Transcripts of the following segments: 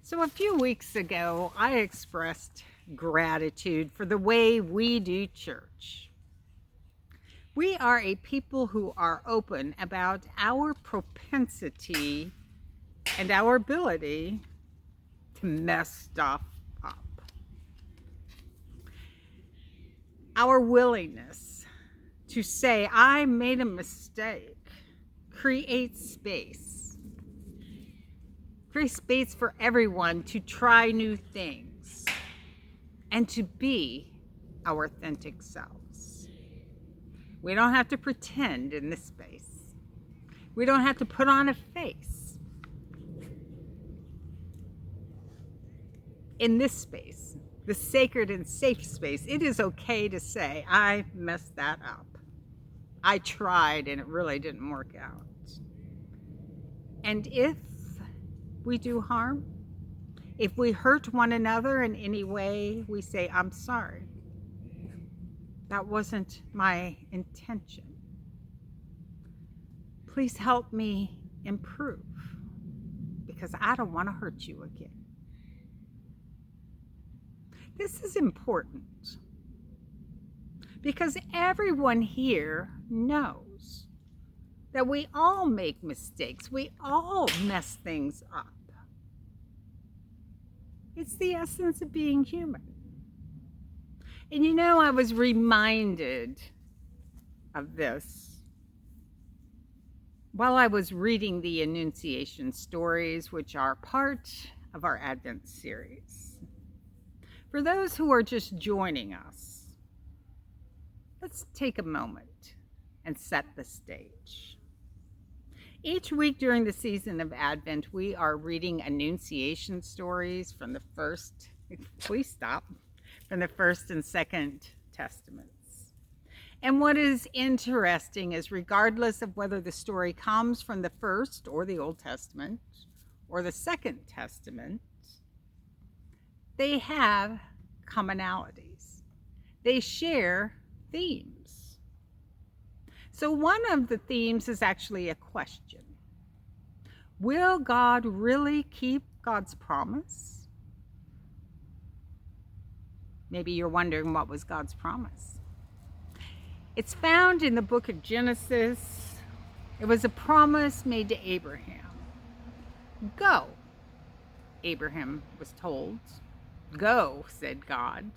So, a few weeks ago, I expressed gratitude for the way we do church. We are a people who are open about our propensity and our ability to mess stuff up. Our willingness to say, I made a mistake, creates space. Create space for everyone to try new things and to be our authentic selves. We don't have to pretend in this space. We don't have to put on a face. In this space, the sacred and safe space, it is okay to say, I messed that up. I tried and it really didn't work out. And if we do harm, if we hurt one another in any way, we say, I'm sorry. That wasn't my intention. Please help me improve because I don't want to hurt you again. This is important because everyone here knows that we all make mistakes. We all mess things up. It's the essence of being human. And you know, I was reminded of this while I was reading the Annunciation stories, which are part of our Advent series. For those who are just joining us, let's take a moment and set the stage. Each week during the season of Advent, we are reading Annunciation stories from the first, please stop, from the First and Second Testaments. And what is interesting is regardless of whether the story comes from the First or the Old Testament or the Second Testament, they have commonalities. They share themes. So one of the themes is actually a question. Will God really keep God's promise? Maybe you're wondering, what was God's promise? It's found in the book of Genesis. It was a promise made to Abraham. Go, Abraham was told. Go, said God,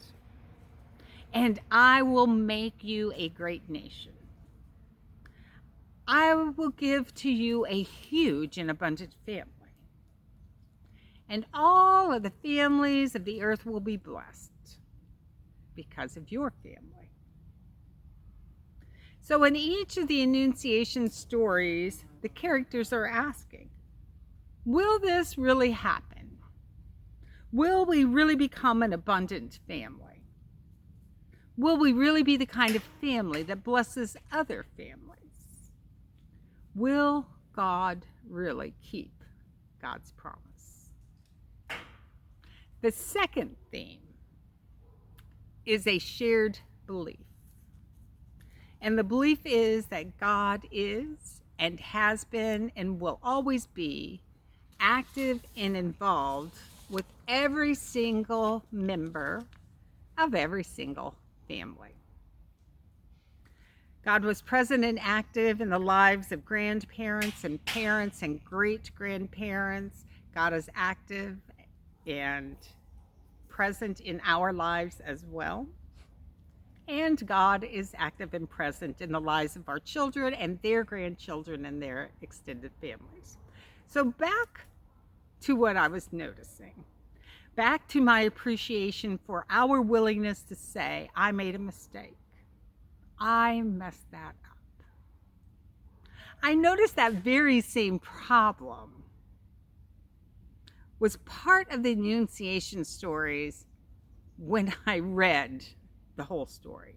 and I will make you a great nation. I will give to you a huge and abundant family, and all of the families of the earth will be blessed because of your family. So in each of the Annunciation stories, the characters are asking, will this really happen? Will we really become an abundant family? Will we really be the kind of family that blesses other families? Will God really keep God's promise? The second theme is a shared belief. And the belief is that God is and has been and will always be active and involved with every single member of every single family. God was present and active in the lives of grandparents and parents and great-grandparents. God is active and present in our lives as well. And God is active and present in the lives of our children and their grandchildren and their extended families. So back to what I was noticing. Back to my appreciation for our willingness to say, I made a mistake. I messed that up. I noticed that very same problem was part of the Annunciation stories when I read the whole story.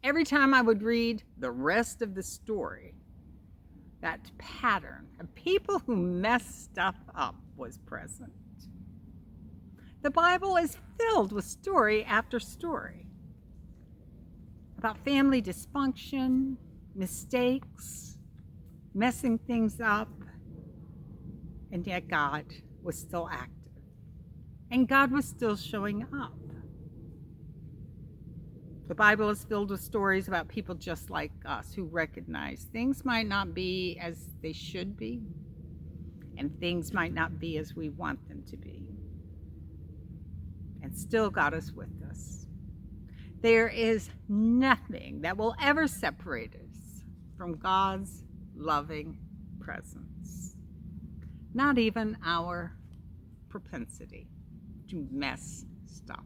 Every time I would read the rest of the story, that pattern of people who mess stuff up was present. The Bible is filled with story after story about family dysfunction, mistakes, messing things up, and yet God was still active. And God was still showing up. The Bible is filled with stories about people just like us who recognize things might not be as they should be, and things might not be as we want them to be. And still God is with us. There is nothing that will ever separate us from God's loving presence. Not even our propensity to mess stuff